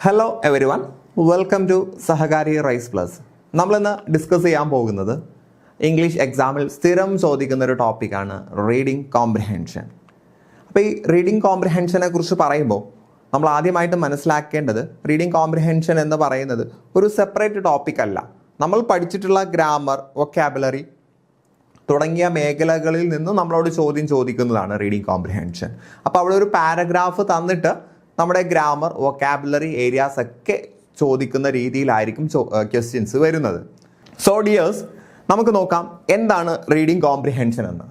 Hello everyone, welcome to Sahakari rise plus. നമ്മളിന്ന് discuss ചെയ്യാൻ പോകുന്നത് ഇംഗ്ലീഷ് എക്സാമിൽ സ്ഥിരം ചോദിക്കുന്ന ഒരു ടോപ്പിക്കാണ് റീഡിംഗ് കോംപ്രിഹെൻഷൻ. അപ്പോൾ ഈ റീഡിംഗ് കോംപ്രിഹെൻഷനെ കുറിച്ച് പറയുമ്പോൾ നമ്മൾ ആദ്യമായിട്ട് മനസ്സിലാക്കേണ്ടത് റീഡിംഗ് കോംപ്രിഹെൻഷൻ എന്ന് പറയുന്നത് ഒരു സെപ്പറേറ്റ് ടോപ്പിക് അല്ല. നമ്മൾ പഠിച്ചിട്ടുള്ള ഗ്രാമർ, വൊക്കാബുലറി തുടങ്ങിയ മേഖലകളിൽ നിന്നും നമ്മളോട് ചോദ്യം ചോദിക്കുന്നതാണ് റീഡിംഗ് കോംപ്രിഹെൻഷൻ. അപ്പോൾ അവിടെ ഒരു പാരഗ്രാഫ് തന്നിട്ട് നമ്മുടെ ഗ്രാമർ, വൊക്കാബുലറി ഏരിയാസ് ഒക്കെ ചോദിക്കുന്ന രീതിയിലായിരിക്കും ക്വസ്റ്റ്യൻസ് വരുന്നത്. സോ ഡിയേഴ്സ്, നമുക്ക് നോക്കാം എന്താണ് റീഡിംഗ് കോംപ്രിഹെൻഷൻ എന്ന്.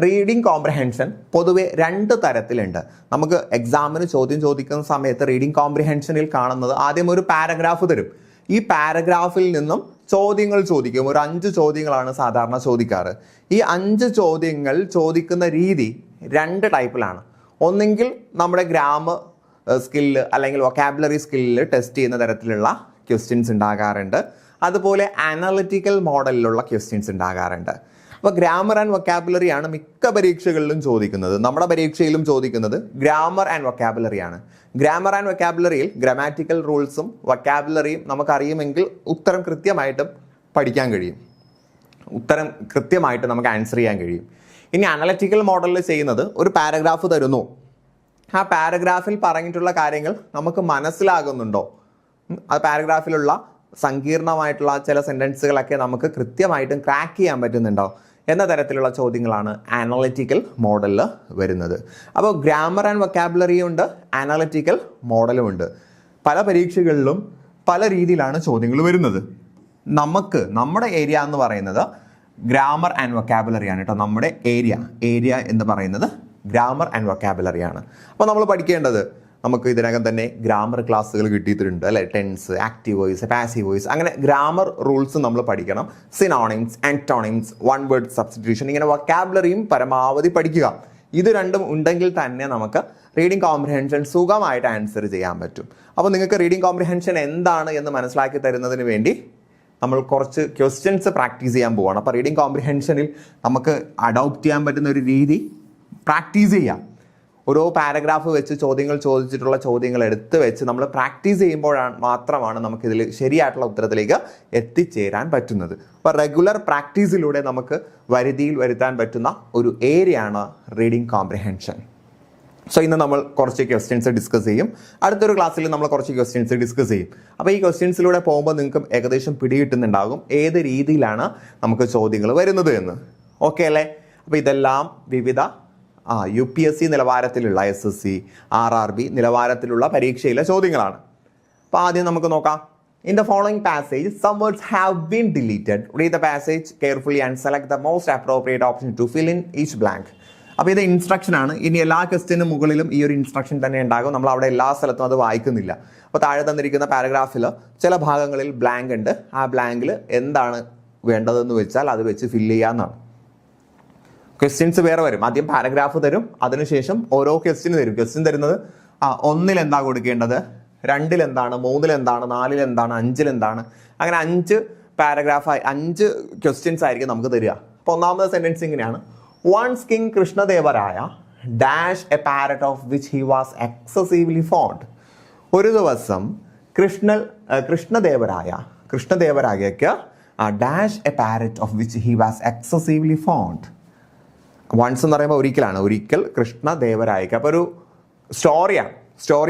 റീഡിംഗ് കോംപ്രിഹെൻഷൻ പൊതുവെ രണ്ട് തരത്തിലുണ്ട്. നമുക്ക് എക്സാമിന് ചോദ്യം ചോദിക്കുന്ന സമയത്ത് റീഡിംഗ് കോംപ്രിഹെൻഷനിൽ കാണുന്നത് ആദ്യം ഒരു പാരഗ്രാഫ് തരും. ഈ പാരഗ്രാഫിൽ നിന്നും ചോദ്യങ്ങൾ ചോദിക്കും. ഒരു 5 ചോദ്യങ്ങളാണ് സാധാരണ ചോദിക്കാറ്. ഈ 5 ചോദ്യങ്ങൾ ചോദിക്കുന്ന രീതി 2 ടൈപ്പിലാണ്. ഒന്നെങ്കിൽ നമ്മുടെ ഗ്രാമർ സ്കില്ല് അല്ലെങ്കിൽ വൊക്കാബുലറി സ്കില്ല് ടെസ്റ്റ് ചെയ്യുന്ന തരത്തിലുള്ള ക്വസ്റ്റ്യൻസ് ഉണ്ടാകാറുണ്ട്. അതുപോലെ അനലിറ്റിക്കൽ മോഡലിലുള്ള ക്വസ്റ്റ്യൻസ് ഉണ്ടാകാറുണ്ട്. അപ്പോൾ ഗ്രാമർ ആൻഡ് വൊക്കാബുലറി ആണ് മിക്ക പരീക്ഷകളിലും ചോദിക്കുന്നത്. നമ്മുടെ പരീക്ഷയിലും ചോദിക്കുന്നത് ഗ്രാമർ ആൻഡ് വൊക്കാബുലറി ആണ്. ഗ്രാമർ ആൻഡ് വൊക്കാബുലറിയിൽ ഗ്രാമാറ്റിക്കൽ റൂൾസും വൊക്കാബുലറിയും നമുക്കറിയുമെങ്കിൽ ഉത്തരം കൃത്യമായിട്ടും പഠിക്കാൻ കഴിയും. ഉത്തരം കൃത്യമായിട്ട് നമുക്ക് ആൻസർ ചെയ്യാൻ കഴിയും. ഇനി അനലിറ്റിക്കൽ മോഡലിൽ ചെയ്യുന്നത് ഒരു പാരഗ്രാഫ് തരുന്നു. ആ പാരഗ്രാഫിൽ പറഞ്ഞിട്ടുള്ള കാര്യങ്ങൾ നമുക്ക് മനസ്സിലാകുന്നുണ്ടോ, ആ പാരഗ്രാഫിലുള്ള സങ്കീർണമായിട്ടുള്ള ചില സെൻറ്റൻസുകളൊക്കെ നമുക്ക് കൃത്യമായിട്ടും ക്രാക്ക് ചെയ്യാൻ പറ്റുന്നുണ്ടോ എന്ന തരത്തിലുള്ള ചോദ്യങ്ങളാണ് അനലിറ്റിക്കൽ മോഡലിൽ വരുന്നത്. അപ്പോൾ ഗ്രാമർ ആൻഡ് വൊക്കാബുലറിയും ഉണ്ട്, അനലിറ്റിക്കൽ മോഡലും ഉണ്ട്. പല പരീക്ഷകളിലും പല രീതിയിലാണ് ചോദ്യങ്ങൾ വരുന്നത്. നമ്മുടെ ഏരിയ എന്ന് പറയുന്നത് ഗ്രാമർ ആൻഡ് വൊക്കാബുലറി ആണ് കേട്ടോ. നമ്മുടെ ഏരിയ എന്ന് പറയുന്നത് ഗ്രാമർ ആൻഡ് വൊക്കാബുലറി ആണ്. അപ്പോൾ നമ്മൾ പഠിക്കേണ്ടത്, നമുക്ക് ഇതിനകം തന്നെ ഗ്രാമർ ക്ലാസ്സുകൾ കിട്ടിയിട്ടുണ്ട് അല്ലേ. Tense, active voice, passive voice, അങ്ങനെ ഗ്രാമർ റൂൾസ് നമ്മൾ പഠിക്കണം. Synonyms, antonyms, one word substitution, ഇങ്ങനെ വൊക്കാബുലറിയും പരമാവധി പഠിക്കുക. ഇത് രണ്ടും ഉണ്ടെങ്കിൽ തന്നെ നമുക്ക് റീഡിംഗ് കോംപ്രിഹെൻഷൻ സുഖമായിട്ട് ആൻസർ ചെയ്യാൻ പറ്റും. അപ്പോൾ നിങ്ങൾക്ക് റീഡിംഗ് കോംപ്രിഹെൻഷൻ എന്താണ് എന്ന് മനസ്സിലാക്കി തരുന്നതിന് വേണ്ടി നമ്മൾ കുറച്ച് ക്വസ്റ്റ്യൻസ് പ്രാക്ടീസ് ചെയ്യാൻ പോവുകയാണ്. അപ്പോൾ റീഡിംഗ് കോംപ്രിഹെൻഷനിൽ നമുക്ക് അഡോപ്റ്റ് ചെയ്യാൻ പറ്റുന്ന ഒരു രീതി പ്രാക്ടീസ് ചെയ്യാം. ഓരോ പാരഗ്രാഫ് വെച്ച് ചോദിച്ചിട്ടുള്ള ചോദ്യങ്ങൾ എടുത്ത് വെച്ച് നമ്മൾ പ്രാക്ടീസ് ചെയ്യുമ്പോഴാണ് മാത്രമാണ് നമുക്കിതിൽ ശരിയായിട്ടുള്ള ഉത്തരത്തിലേക്ക് എത്തിച്ചേരാൻ പറ്റുന്നത്. അപ്പോൾ റെഗുലർ പ്രാക്ടീസിലൂടെ നമുക്ക് വരുതിയിൽ വരുത്താൻ പറ്റുന്ന ഒരു ഏരിയ ആണ് റീഡിംഗ് കോംപ്രിഹെൻഷൻ. സോ ഇന്ന് നമ്മൾ കുറച്ച് ക്വസ്റ്റ്യൻസ് ഡിസ്കസ് ചെയ്യും. അടുത്തൊരു ക്ലാസ്സിൽ നമ്മൾ കുറച്ച് ക്വസ്റ്റ്യൻസ് ഡിസ്കസ് ചെയ്യും. അപ്പോൾ ഈ ക്വസ്റ്റ്യൻസിലൂടെ പോകുമ്പോൾ നിങ്ങൾക്ക് ഏകദേശം പിടികിട്ടുന്നുണ്ടാകും ഏത് രീതിയിലാണ് നമുക്ക് ചോദ്യങ്ങൾ വരുന്നത് എന്ന്. ഓക്കെ അല്ലേ? അപ്പോൾ ഇതെല്ലാം വിവിധ UPSC നിലവാരത്തിലുള്ള SSC, RRB നിലവാരത്തിലുള്ള പരീക്ഷയിലെ ചോദ്യങ്ങളാണ്. അപ്പോൾ ആദ്യം നമുക്ക് നോക്കാം. In the following passage, some words have been deleted. Read the passage carefully and select the most appropriate option to fill in each blank. അപ്പോൾ ഇത് ഇൻസ്ട്രക്ഷൻ ആണ്. ഇനി എല്ലാ ക്വസ്റ്റ്യനും മുകളിലും ഈ ഒരു ഇൻസ്ട്രക്ഷൻ തന്നെ ഉണ്ടാകും. നമ്മൾ അവിടെ എല്ലാ സ്ഥലത്തും അത് വായിക്കുന്നില്ല. അപ്പോൾ താഴെ തന്നിരിക്കുന്ന പാരഗ്രാഫിൽ ചില ഭാഗങ്ങളിൽ ബ്ലാങ്ക് ഉണ്ട്. ആ ബ്ലാങ്കിൽ എന്താണ് വേണ്ടതെന്ന് വെച്ചാൽ അത് വെച്ച് ഫില്ല് ചെയ്യാമെന്നാണ്. ക്വസ്റ്റ്യൻസ് വേറെ വരും. ആദ്യം പാരഗ്രാഫ് തരും, അതിനുശേഷം ഓരോ ക്വസ്റ്റ്യൻ തരും. ക്വസ്റ്റ്യൻ തരുന്നത് 1 എന്താ കൊടുക്കേണ്ടത്, 2 എന്താണ്, 3 എന്താണ്, 4 എന്താണ്, 5 എന്താണ്, അങ്ങനെ 5 പാരഗ്രാഫായി 5 ക്വസ്റ്റ്യൻസ് ആയിരിക്കും നമുക്ക് തരിക. അപ്പോൾ ഒന്നാമത്തെ സെന്റൻസ് ഇങ്ങനെയാണ്: Once King Krishnadevaraya dash a parrot of which he was excessively fond. ഒരു ദിവസം കൃഷ്ണദേവരായക്ക് dash a parrot of which he was excessively fond. Once എന്ന് പറയുമ്പോൾ ഒരിക്കൽ കൃഷ്ണദേവരായക്ക്. അപ്പോൾ ഒരു സ്റ്റോറി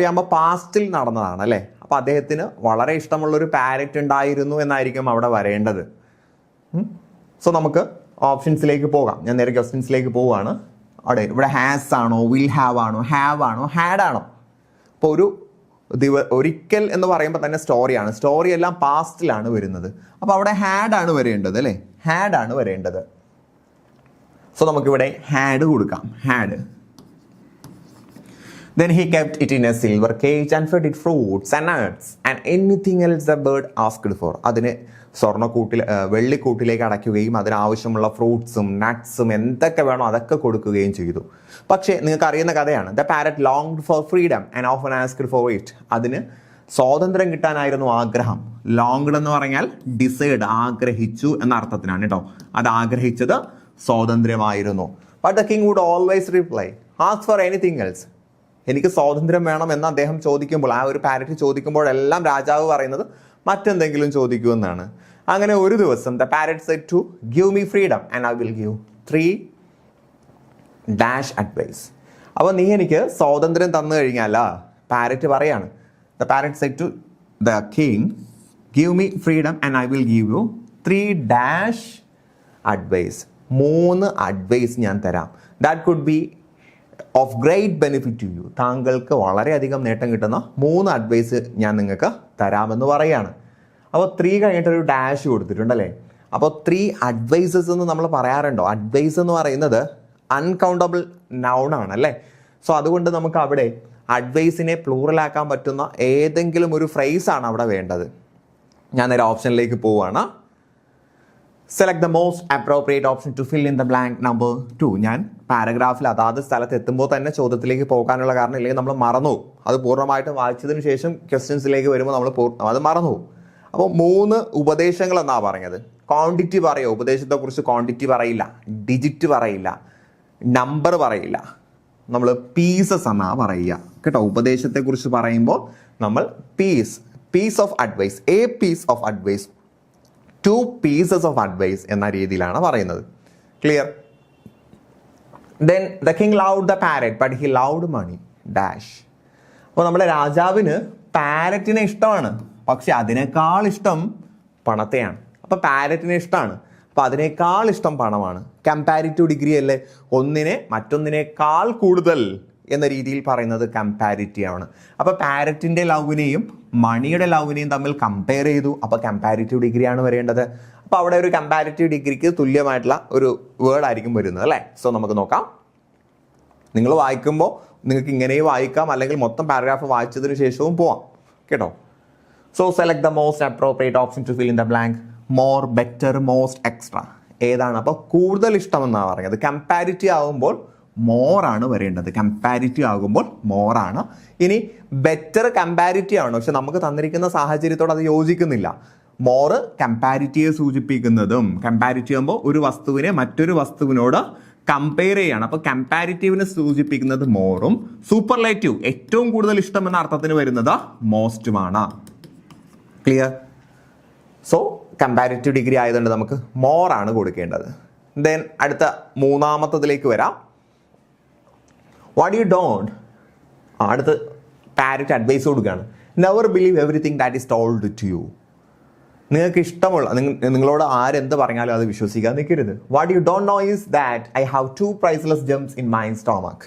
ആകുമ്പോൾ പാസ്റ്റിൽ നടന്നതാണ് അല്ലേ. അപ്പോൾ അദ്ദേഹത്തിന് വളരെ ഇഷ്ടമുള്ളൊരു പാരറ്റ് ഉണ്ടായിരുന്നു എന്നായിരിക്കും അവിടെ വരേണ്ടത്. സോ നമുക്ക് ഓപ്ഷൻസിലേക്ക് പോകാം. ഞാൻ നേരെ ക്വസ്റ്റ്യൻസിലേക്ക് പോവുകയാണ്. ഇവിടെ ഹാസ് ആണോ, വിൽ ഹാവ് ആണോ, ഹാവ് ആണോ, ഹാഡ് ആണോ? അപ്പോൾ ഒരിക്കൽ എന്ന് പറയുമ്പോൾ തന്നെ സ്റ്റോറി എല്ലാം പാസ്റ്റിലാണ് വരുന്നത്. അപ്പോൾ അവിടെ ഹാഡ് ആണ് വരേണ്ടത് അല്ലേ. ഹാഡ് ആണ് വരേണ്ടത്. സോ നമുക്കിവിടെ ഹാഡ് കൊടുക്കാം. Had. Then he kept it in a silver cage and fed it fruits and nuts and anything else the bird asked for. അതിന് വെള്ളിക്കൂട്ടിലേക്ക് അടയ്ക്കുകയും അതിനാവശ്യമുള്ള ഫ്രൂട്ട്സും നട്ട്സും എന്തൊക്കെ വേണോ അതൊക്കെ കൊടുക്കുകയും ചെയ്തു. പക്ഷേ നിങ്ങൾക്ക് അറിയുന്ന കഥയാണ്. The parrot longed for freedom and often asked for it. അതിന് സ്വാതന്ത്ര്യം കിട്ടാനായിരുന്നു ആഗ്രഹം. ലോങ്ഡ് എന്ന് പറഞ്ഞാൽ ഡിസൈഡ്, ആഗ്രഹിച്ചു എന്ന അർത്ഥത്തിനാണ് കേട്ടോ. അത് ആഗ്രഹിച്ചത് സ്വാതന്ത്ര്യമായിരുന്നു. But the king would always reply, ask for anything else. എനിക്ക് സ്വാതന്ത്ര്യം വേണം എന്ന് അദ്ദേഹം ചോദിക്കുമ്പോൾ, ആ ഒരു പാരറ്റ് ചോദിക്കുമ്പോഴെല്ലാം രാജാവ് പറയുന്നത് മറ്റെന്തെങ്കിലും ചോദിക്കുമെന്നാണ്. അങ്ങനെ ഒരു ദിവസം the parrot said to give me freedom and I will give 3 dash advice. അപ്പോൾ നീ എനിക്ക് സ്വാതന്ത്ര്യം തന്നു കഴിഞ്ഞാൽ, പാരറ്റ് പറയാണ്, the parrot said to the king give me freedom and I will give you 3 dash advice. 3 advice ഞാൻ തരാം. That could be of great benefit to you. താങ്കൾക്ക് വളരെയധികം നേട്ടം കിട്ടുന്ന 3 അഡ്വൈസ് ഞാൻ നിങ്ങൾക്ക് തരാമെന്ന് പറയുകയാണ്. അപ്പോൾ 3 കഴിഞ്ഞിട്ടൊരു ഡാഷ് കൊടുത്തിട്ടുണ്ടല്ലേ. അപ്പോൾ 3 അഡ്വൈസസ് എന്ന് നമ്മൾ പറയാറുണ്ടോ? അഡ്വൈസ് എന്ന് പറയുന്നത് അൺകൗണ്ടബിൾ നൗൺ ആണ് അല്ലേ. സോ അതുകൊണ്ട് നമുക്ക് അവിടെ അഡ്വൈസിനെ പ്ലൂറലാക്കാൻ പറ്റുന്ന ഏതെങ്കിലും ഒരു ഫ്രേസാണ് അവിടെ വേണ്ടത്. ഞാൻ നേരെ ഓപ്ഷനിലേക്ക് പോവുകയാണ്. Select the most appropriate option to fill in the blank number 2. ഞാൻ പാരഗ്രാഫിൽ അതാത് സ്ഥലത്ത് എത്തുമ്പോൾ തന്നെ ചോദ്യത്തിലേക്ക് പോകാനുള്ള കാരണം ഇല്ലെങ്കിൽ നമ്മൾ മറന്നു. അത് പൂർണ്ണമായിട്ട് വായിച്ചതിന് ശേഷം ക്വസ്റ്റ്യൻസിലേക്ക് വരുമ്പോൾ നമ്മൾ അത് മറന്നു. അപ്പോൾ 3 ഉപദേശങ്ങൾ എന്നാണ് പറഞ്ഞത്. ക്വാണ്ടിറ്റി പറയുക, ഉപദേശത്തെക്കുറിച്ച് ക്വാണ്ടിറ്റി പറയില്ല, ഡിജിറ്റ് പറയില്ല, നമ്പർ പറയില്ല, നമ്മൾ പീസസ് എന്നാണ് പറയുക കേട്ടോ. ഉപദേശത്തെക്കുറിച്ച് പറയുമ്പോൾ നമ്മൾ piece of advice, a piece of advice, 2 pieces of advice എന്ന രീതിയിലാണ് പറയുന്നത്. Clear? Then the king loved the parrot but he loved money dash. അപ്പോൾ നമ്മുടെ രാജാവിന് പാരറ്റിനെ ഇഷ്ടമാണ്, പക്ഷെ അതിനേക്കാൾ ഇഷ്ടം പണത്തെയാണ്. അപ്പോൾ പാരറ്റിനെ ഇഷ്ടമാണ്, അപ്പോൾ അതിനേക്കാൾ ഇഷ്ടം പണമാണ്. കമ്പാരിറ്റീവ് ഡിഗ്രി അല്ലേ, ഒന്നിനെ മറ്റൊന്നിനേക്കാൾ കൂടുതൽ എന്ന രീതിയിൽ പറയുന്നത് കമ്പാരിറ്റീവ് ആണ്. അപ്പോൾ പാരറ്റിൻ്റെ ലവിനെയും മണിയുടെ ലവിനെയും തമ്മിൽ കമ്പയർ ചെയ്തു. അപ്പോൾ കമ്പാരിറ്റീവ് ഡിഗ്രിയാണ് വരേണ്ടത്. അപ്പോൾ അവിടെ ഒരു കമ്പാരിറ്റീവ് ഡിഗ്രിക്ക് തുല്യമായിട്ടുള്ള ഒരു വേർഡ് ആയിരിക്കും വരുന്നത് അല്ലേ. സോ നമുക്ക് നോക്കാം. നിങ്ങൾ വായിക്കുമ്പോൾ നിങ്ങൾക്ക് ഇങ്ങനെയും വായിക്കാം, അല്ലെങ്കിൽ മൊത്തം പാരഗ്രാഫ് വായിച്ചതിന് ശേഷവും പോവാം കേട്ടോ. So select the most appropriate option to fill in the blank. More, better, most, extra ഏതാണ്? അപ്പോൾ കൂടുതൽ ഇഷ്ടം എന്നാണ് പറഞ്ഞത്. കമ്പാരിറ്റീവ് ആകുമ്പോൾ മോറാണ് വരേണ്ടത്. കമ്പാരിറ്റീവ് ആകുമ്പോൾ മോറാണ്. ഇനി ബെറ്റർ കമ്പാരിറ്റീവ് ആണ്, പക്ഷെ നമുക്ക് തന്നിരിക്കുന്ന സാഹചര്യത്തോട് അത് യോജിക്കുന്നില്ല. മോറ് കമ്പാരിറ്റീവ് സൂചിപ്പിക്കുന്നതും, കമ്പാരിറ്റീവ് ആകുമ്പോൾ ഒരു വസ്തുവിനെ മറ്റൊരു വസ്തുവിനോട് കമ്പയർ ചെയ്യാണ്. അപ്പോൾ കമ്പാരിറ്റീവിനെ സൂചിപ്പിക്കുന്നത് മോറും, സൂപ്പർലേറ്റീവ് ഏറ്റവും കൂടുതൽ ഇഷ്ടം എന്ന അർത്ഥത്തിന് വരുന്നത് മോസ്റ്റുമാണ്. ക്ലിയർ? സോ കമ്പാരിറ്റീവ് ഡിഗ്രി ആയതുകൊണ്ട് നമുക്ക് മോറാണ് കൊടുക്കേണ്ടത്. ദെൻ അടുത്ത 3ാമത്തതിലേക്ക് വരാം. What you don't. അടുത്ത് പാരറ്റ് അഡ്വൈസ് കൊടുക്കുകയാണ്. Never believe everything that is told to you. നിങ്ങൾക്ക് ഇഷ്ടമുള്ള, നിങ്ങളോട് ആരെന്ത് പറഞ്ഞാലും അത് വിശ്വസിക്കാൻ നിൽക്കരുത്. What you don't know is that I have 2 priceless gems in my stomach.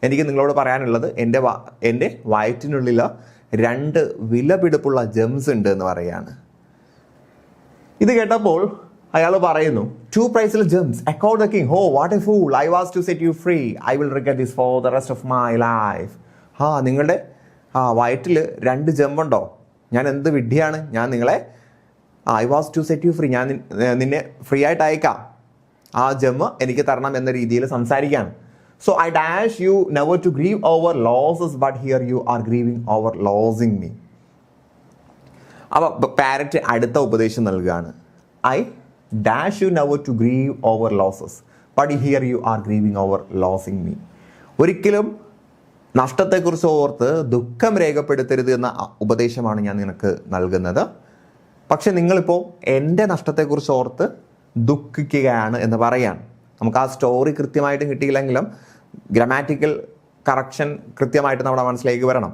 എനിക്ക് നിങ്ങളോട് പറയാനുള്ളത് എൻ്റെ വയറ്റിനുള്ളിൽ 2 വിലപിടിപ്പുള്ള ജെംസ് ഉണ്ട് എന്ന് പറയുകയാണ്. ഇത് കേട്ടപ്പോൾ അയാൾ പറയുന്നു 2 priceless gems. Echoed the king. Oh, what a fool. I was to set you free. I will regret this for the rest of my life. നിങ്ങളുടെ വയറ്റിൽ 2 ജെമ്പുണ്ടോ? ഞാൻ എന്ത് വിഡ്ഢിയാണ്. ഞാൻ നിങ്ങളെ I was to set you free, ഞാൻ നിന്നെ free ആയിട്ട് അയക്കാം, ആ ജെമ്മ് എനിക്ക് തരണം എന്ന രീതിയിൽ സംസാരിക്കുകയാണ്. So I dash you never to grieve over losses but here you are grieving over losing me. അപ്പോൾ പാരറ്റ് അടുത്ത ഉപദേശം നൽകുകയാണ്. I dash you never to grieve over losses but here you are grieving over losing me. ഒരിക്കലും നഷ്ടത്തെക്കുറിച്ച് ഓർത്ത് ദുഃഖം രേഖപ്പെടുത്തരുത് എന്ന ഉപദേശമാണ് ഞാൻ നിനക്ക് നൽകുന്നത്. പക്ഷെ നിങ്ങളിപ്പോൾ എൻ്റെ നഷ്ടത്തെക്കുറിച്ച് ഓർത്ത് ദുഃഖിക്കുകയാണ് എന്ന് പറയാണ്. നമുക്ക് ആ സ്റ്റോറി കൃത്യമായിട്ടും കിട്ടിയില്ലെങ്കിലും ഗ്രാമാറ്റിക്കൽ കറക്ഷൻ കൃത്യമായിട്ട് നമ്മുടെ മനസ്സിലേക്ക് വരണം.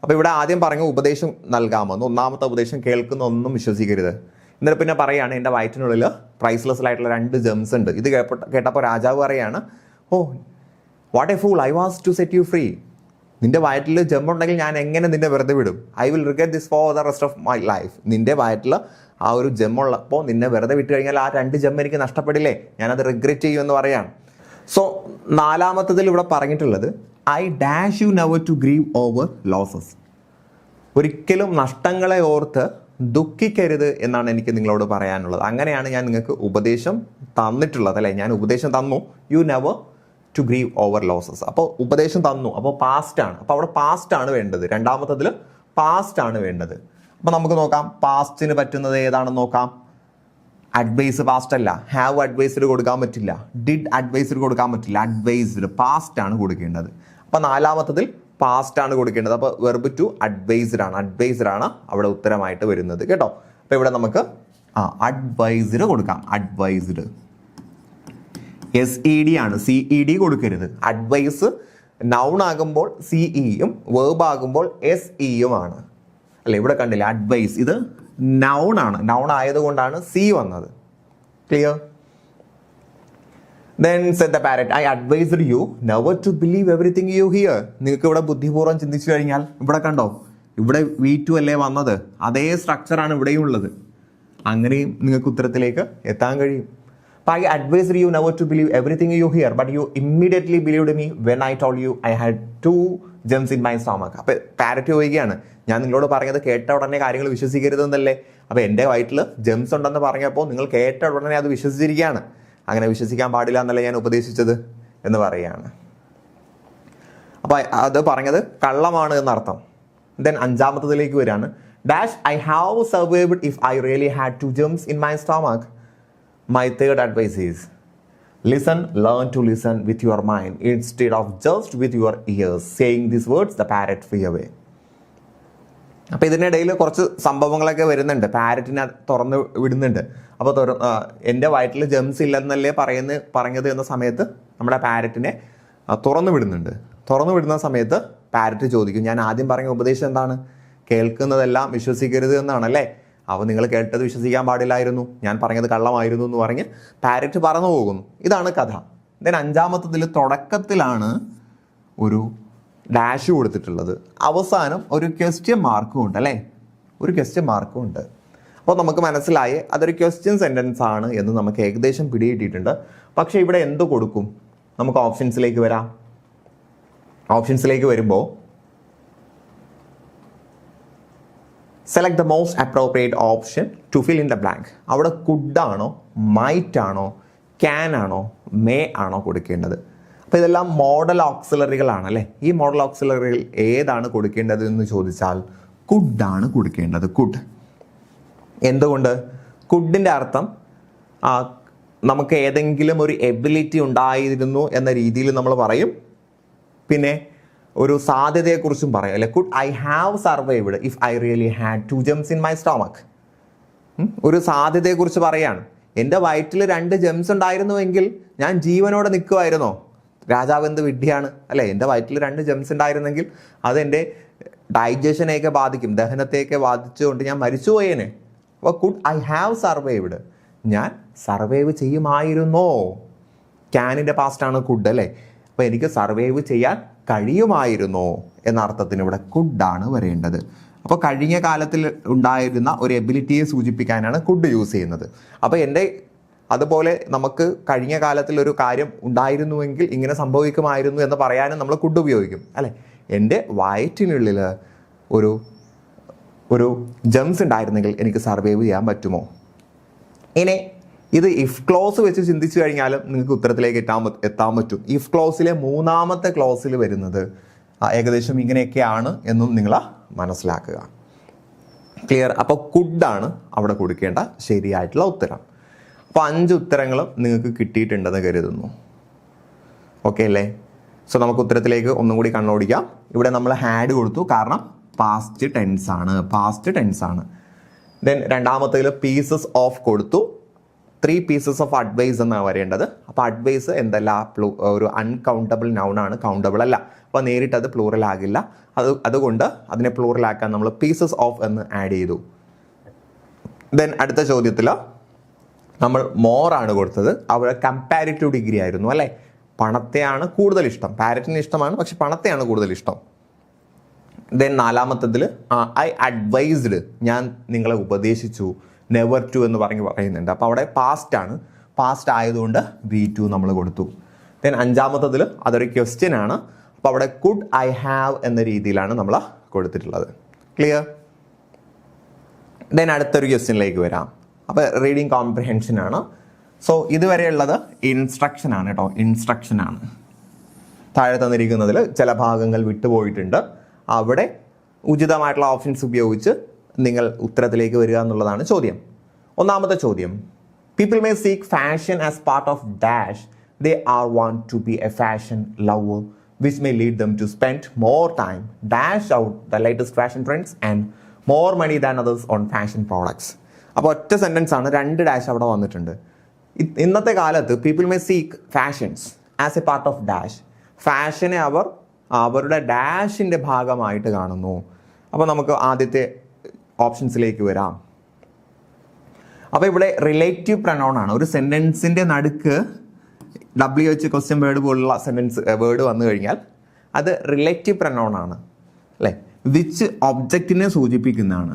അപ്പോൾ ഇവിടെ ആദ്യം പറഞ്ഞ ഉപദേശം നൽകാമെന്ന്, 1ാമത്തെ ഉപദേശം കേൾക്കുന്ന ഒന്നും വിശ്വസിക്കരുത്. എന്നിട്ട് പിന്നെ പറയാണ് എൻ്റെ വയറ്റിനുള്ളിൽ പ്രൈസ്ലെസ് ആയിട്ടുള്ള 2 ജെംസ് ഉണ്ട്. ഇത് കേട്ടപ്പോൾ രാജാവ് പറയാണ്, oh what a fool, I was to set you free. നിന്റെ വയറ്റിൽ ജെമ്മുണ്ടെങ്കിൽ ഞാൻ എങ്ങനെ നിന്നെ വെറുതെ വിടും? I will regret this for the rest of my life. നിന്റെ വയറ്റിൽ ആ ഒരു ജെമ്മുള്ളപ്പോൾ നിന്നെ വെറുതെ വിട്ട് കഴിഞ്ഞാൽ ആ 2 ജെം എനിക്ക് നഷ്ടപ്പെടില്ലേ, ഞാനത് റിഗ്രറ്റ് ചെയ്യുമെന്ന് പറയാണ്. സോ 4ാമത്തതിൽ ഇവിടെ പറഞ്ഞിട്ടുള്ളത് I dash you never to grieve over losses. ഒരിക്കലും നഷ്ടങ്ങളെ ഓർത്ത് ദുഃഖിക്കരുത് എന്നാണ് എനിക്ക് നിങ്ങളോട് പറയാനുള്ളത്. അങ്ങനെയാണ് ഞാൻ നിങ്ങൾക്ക് ഉപദേശം തന്നിട്ടുള്ളത് അല്ലേ. ഞാൻ ഉപദേശം തന്നു, you never to grieve over losses. അപ്പോൾ ഉപദേശം തന്നു, അപ്പോൾ പാസ്റ്റ് ആണ്. അപ്പോൾ അവിടെ പാസ്റ്റ് ആണ് വേണ്ടത്. 2ാമത്തതിൽ പാസ്റ്റ് ആണ് വേണ്ടത്. അപ്പോൾ നമുക്ക് നോക്കാം പാസ്റ്റിന് പറ്റുന്നത് ഏതാണെന്ന് നോക്കാം. അഡ്വൈസ് പാസ്റ്റ് അല്ല, ഹാവ് അഡ്വൈസ്ഡ് കൊടുക്കാൻ പറ്റില്ല, ഡിഡ് അഡ്വൈസ്ഡ് കൊടുക്കാൻ പറ്റില്ല, അഡ്വൈസ്ഡ് പാസ്റ്റ് ആണ് കൊടുക്കേണ്ടത്. അപ്പോൾ 4ാമത്തതിൽ പാസ്റ്റ് ആണ് കൊടുക്കേണ്ടത്. അപ്പോൾ വെർബ് ടു അഡ്വൈസ്ഡ് ആണ് അവിടെ ഉത്തരമായിട്ട് വരുന്നത് കേട്ടോ. അപ്പോൾ ഇവിടെ നമുക്ക് അഡ്വൈസ്ഡ് കൊടുക്കാം. അഡ്വൈസ്ഡ് SED ആണ്, CED കൊടുക്കരുത്. അഡ്വൈസ് നൗൺ ആകുമ്പോൾ CEയും വേർബ് ആകുമ്പോൾ SEയും ആണ് അല്ലെ. ഇവിടെ കണ്ടില്ല അഡ്വൈസ്, ഇത് നൗൺ ആണ്. നൗൺ ആയതുകൊണ്ടാണ് C വന്നത്. Clear? Then said the parrot, I advised you never to believe everything you hear. നിങ്ങൾക്ക് ഇവിടെ ബുദ്ധിപൂർവ്വം ചിന്തിച്ചു കഴിഞ്ഞാൽ ഇവിടെ കണ്ടോ, ഇവിടെ V2 അല്ലേ വന്നത്, അതേ സ്ട്രക്ചറാണ് ഇവിടെയും ഉള്ളത്. അങ്ങനെയും നിങ്ങൾക്ക് ഉത്തരത്തിലേക്ക് എത്താൻ കഴിയും. I advised you never to believe everything you hear, but you immediately believed me when I told you I had 2 gems in my stomach. അപ്പോൾ പാരറ്റ് ചോദിക്കുകയാണ്, ഞാൻ നിങ്ങളോട് പറഞ്ഞത് കേട്ട ഉടനെ കാര്യങ്ങൾ വിശ്വസിക്കരുതെന്നല്ലേ. അപ്പോൾ എൻ്റെ വയറ്റിൽ ജെംസ് ഉണ്ടെന്ന് പറഞ്ഞപ്പോൾ നിങ്ങൾ കേട്ട ഉടനെ അത് വിശ്വസിച്ചിരിക്കുകയാണ്. അങ്ങനെ വിശ്വസിക്കാൻ പാടില്ല എന്നല്ല ഞാൻ ഉപദേശിച്ചത് എന്ന് പറയുകയാണ്. അപ്പോൾ അത് പറഞ്ഞത് കള്ളമാണ് എന്നർത്ഥം. ദെൻ അഞ്ചാമത്തതിലേക്ക് വരികയാണ്. Dash I have survived if I really had 2 gems in my stomach. My third advice is learn to listen with your mind instead of just with your ears. Saying these words, the parrot flew away. അപ്പോൾ ഇതിനിടയിൽ കുറച്ച് സംഭവങ്ങളൊക്കെ വരുന്നുണ്ട്. പാരറ്റിനെ തുറന്ന് വിടുന്നുണ്ട്. അപ്പോൾ എൻ്റെ വയറ്റിൽ ജെംസ് ഇല്ലെന്നല്ലേ പറഞ്ഞത് എന്ന സമയത്ത് നമ്മുടെ പാരറ്റിനെ തുറന്നു വിടുന്നുണ്ട്. തുറന്നു വിടുന്ന സമയത്ത് പാരറ്റ് ചോദിക്കും, ഞാൻ ആദ്യം പറഞ്ഞ ഉപദേശം എന്താണ്? കേൾക്കുന്നതെല്ലാം വിശ്വസിക്കരുത് എന്നാണല്ലേ. അപ്പോൾ നിങ്ങൾ കേട്ടത് വിശ്വസിക്കാൻ പാടില്ലായിരുന്നു, ഞാൻ പറഞ്ഞത് കള്ളമായിരുന്നു എന്ന് പറഞ്ഞ് പാരറ്റ് പറന്നു പോകുന്നു. ഇതാണ് കഥ. ദെൻ അഞ്ചാമത്തതിൽ തുടക്കത്തിലാണ് ഒരു ഡാഷ് കൊടുത്തിട്ടുള്ളത്, അവസാനം ഒരു ക്വസ്റ്റ്യൻ മാർക്കും ഉണ്ട് അല്ലേ. ഒരു ക്വസ്റ്റ്യൻ മാർക്കും ഉണ്ട്. അപ്പോൾ നമുക്ക് മനസ്സിലായി അതൊരു ക്വസ്റ്റ്യൻ സെൻറ്റൻസ് ആണ് എന്ന് നമുക്ക് ഏകദേശം പിടികിട്ടിയിട്ടുണ്ട്. പക്ഷേ ഇവിടെ എന്ത് കൊടുക്കും? നമുക്ക് ഓപ്ഷൻസിലേക്ക് വരാം. ഓപ്ഷൻസിലേക്ക് വരുമ്പോൾ select the most appropriate option to fill in the blank. അവിടെ കുഡ് ആണോ, മൈറ്റ് ആണോ, ക്യാൻ ആണോ, മേ ആണോ കൊടുക്കേണ്ടത്? അപ്പോൾ ഇതെല്ലാം മോഡൽ ഓക്സിലറികളാണ് അല്ലേ. ഈ മോഡൽ ഓക്സിലറികൾ ഏതാണ് കൊടുക്കേണ്ടത് എന്ന് ചോദിച്ചാൽ കുഡാണ് കൊടുക്കേണ്ടത്. കുഡ്. എന്തുകൊണ്ട്? കുഡിൻ്റെ അർത്ഥം നമുക്ക് ഏതെങ്കിലും ഒരു എബിലിറ്റി ഉണ്ടായിരുന്നു എന്ന രീതിയിൽ നമ്മൾ പറയും. പിന്നെ ഒരു സാധ്യതയെക്കുറിച്ചും പറയും അല്ലെ. Could I have survived if I really had 2 gems in my stomach. ഒരു സാധ്യതയെക്കുറിച്ച് പറയാണ്. എൻ്റെ വയറ്റിൽ 2 gems ഉണ്ടായിരുന്നുവെങ്കിൽ ഞാൻ ജീവനോടെ നിൽക്കുമായിരുന്നോ? രാജാവ് എന്ത് വിഡ്ഢിയാണ് അല്ലേ. എൻ്റെ വയറ്റിൽ 2 gems ഉണ്ടായിരുന്നെങ്കിൽ അതെൻ്റെ ഡൈജഷനെയൊക്കെ ബാധിക്കും, ദഹനത്തെയൊക്കെ ബാധിച്ചുകൊണ്ട് ഞാൻ മരിച്ചുപോയേനെ. അപ്പോൾ കുഡ് ഐ ഹാവ് സർവൈവ്ഡ്, ഞാൻ സർവൈവ് ചെയ്യുമായിരുന്നോ. ക്യാനിൻ്റെ പാസ്റ്റാണ് കുഡ് അല്ലേ. അപ്പോൾ എനിക്ക് സർവൈവ് ചെയ്യാൻ കഴിയുമായിരുന്നോ എന്ന അർത്ഥത്തിന് ഇവിടെ കുഡാണ് വരേണ്ടത്. അപ്പോൾ കഴിഞ്ഞ കാലത്തിൽ ഉണ്ടായിരുന്ന ഒരു എബിലിറ്റിയെ സൂചിപ്പിക്കാനാണ് കുഡ് യൂസ് ചെയ്യുന്നത്. അപ്പോൾ അതുപോലെ നമുക്ക് കഴിഞ്ഞ കാലത്തിൽ ഒരു കാര്യം ഉണ്ടായിരുന്നുവെങ്കിൽ ഇങ്ങനെ സംഭവിക്കുമായിരുന്നു എന്ന് പറയാനും നമ്മൾ കുഡ് ഉപയോഗിക്കും അല്ലേ. എൻ്റെ വയറ്റിനുള്ളിൽ ഒരു ജെംസ് ഉണ്ടായിരുന്നെങ്കിൽ എനിക്ക് സർവൈവ് ചെയ്യാൻ പറ്റുമോ? ഇനി ഇത് ഇഫ് ക്ലോസ് വെച്ച് ചിന്തിച്ചു കഴിഞ്ഞാലും നിങ്ങൾക്ക് ഉത്തരത്തിലേക്ക് എത്താൻ പറ്റും. ഇഫ് ക്ലോസിലെ 3ാമത്തെ ക്ലോസിൽ വരുന്നത് ഏകദേശം ഇങ്ങനെയൊക്കെയാണ് എന്നും നിങ്ങൾ മനസ്സിലാക്കുക. ക്ലിയർ? അപ്പോൾ കുഡാണ് അവിടെ കൊടുക്കേണ്ട ശരിയായിട്ടുള്ള ഉത്തരം. അപ്പോൾ 5 ഉത്തരങ്ങളും നിങ്ങൾക്ക് കിട്ടിയിട്ടുണ്ടെന്ന് കരുതുന്നു. ഓക്കെ അല്ലേ? സോ നമുക്ക് ഉത്തരത്തിലേക്ക് ഒന്നും കൂടി കണ്ണോടിക്കാം. ഇവിടെ നമ്മൾ ഹാഡ് കൊടുത്തു, കാരണം പാസ്റ്റ് ടെൻസ് ആണ്. ദെൻ രണ്ടാമത്തേൽ പീസസ് ഓഫ് കൊടുത്തു. 3 pieces of advice എന്നാണ് വരേണ്ടത്. അപ്പോൾ അഡ്വൈസ് എന്തല്ല, ഒരു അൺകൗണ്ടബിൾ നൗൺ ആണ്, കൗണ്ടബിൾ അല്ല. അപ്പോൾ നേരിട്ട് അത് പ്ലൂറൽ ആകില്ല. അതുകൊണ്ട് അതിനെ പ്ലൂറൽ ആക്കാൻ നമ്മൾ പീസസ് ഓഫ് എന്ന് ആഡ് ചെയ്തു. ദെൻ അടുത്ത ചോദ്യത്തിൽ നമ്മൾ മോർ ആണ് കൊടുത്തത്. അവിടെ കമ്പാരിറ്റീവ് ഡിഗ്രി ആയിരുന്നു അല്ലേ. പണത്തെയാണ് കൂടുതൽ ഇഷ്ടം. പാരറ്റിന് ഇഷ്ടമാണ്, പക്ഷെ പണത്തെയാണ് കൂടുതൽ ഇഷ്ടം. ദെൻ 4ാമത്തതിൽ ഐ അഡ്വൈസ്ഡ്, ഞാൻ നിങ്ങളെ ഉപദേശിച്ചു. നെവർ ടു എന്ന് പറയുന്നുണ്ട്. അപ്പോൾ അവിടെ പാസ്റ്റ് ആയതുകൊണ്ട് V2 നമ്മൾ കൊടുത്തു. ദെൻ 5ാമത്തതിൽ അതൊരു ക്വസ്റ്റ്യൻ ആണ്. അപ്പോൾ അവിടെ കുഡ് ഐ ഹാവ് എന്ന രീതിയിലാണ് നമ്മൾ കൊടുത്തിട്ടുള്ളത്. ക്ലിയർ? ദെൻ അടുത്തൊരു ക്വസ്റ്റ്യനിലേക്ക് വരാം. അപ്പോൾ റീഡിങ് കോംപ്രിഹെൻഷൻ ആണ്. സോ ഇതുവരെയുള്ളത് ഇൻസ്ട്രക്ഷൻ ആണ് കേട്ടോ. ഇൻസ്ട്രക്ഷൻ ആണ്. താഴെ തന്നിരിക്കുന്നതിൽ ചില ഭാഗങ്ങൾ വിട്ടുപോയിട്ടുണ്ട്. അവിടെ ഉചിതമായിട്ടുള്ള ഓപ്ഷൻസ് ഉപയോഗിച്ച് നിങ്ങൾ ഉത്തരത്തിലേക്ക് വരിക എന്നുള്ളതാണ് ചോദ്യം. 1ാമത്തെ ചോദ്യം, people may seek fashion as part of dash, they are want to be a fashion lover. which may lead them to spend more time, dash out the latest fashion trends and more money than others on fashion products. അപ്പോൾ ഒറ്റ sentence ആണ്, 2 dash അവിടെ വന്നിട്ടുണ്ട്. ഇന്നത്തെ കാലത്ത് people may seek fashions as a part of dash. ഫാഷനെ അവർ അവരുടെ ഡാഷിൻ്റെ ഭാഗമായിട്ട് കാണുന്നു. അപ്പോൾ നമുക്ക് ആദ്യത്തെ ഓപ്ഷൻസിലേക്ക് വരാം. അപ്പോൾ ഇവിടെ റിലേറ്റീവ് പ്രൊനൗൺ ആണ്. ഒരു സെൻറ്റൻസിൻ്റെ നടുക്ക് WH ക്വസ്റ്റ്യൻ വേർഡ് പോലുള്ള സെൻറ്റൻസ് വേർഡ് വന്നു കഴിഞ്ഞാൽ അത് റിലേറ്റീവ് പ്രൊനൗൺ ആണ് അല്ലേ. വിച്ച് ഒബ്ജക്റ്റിനെ സൂചിപ്പിക്കുന്നതാണ്,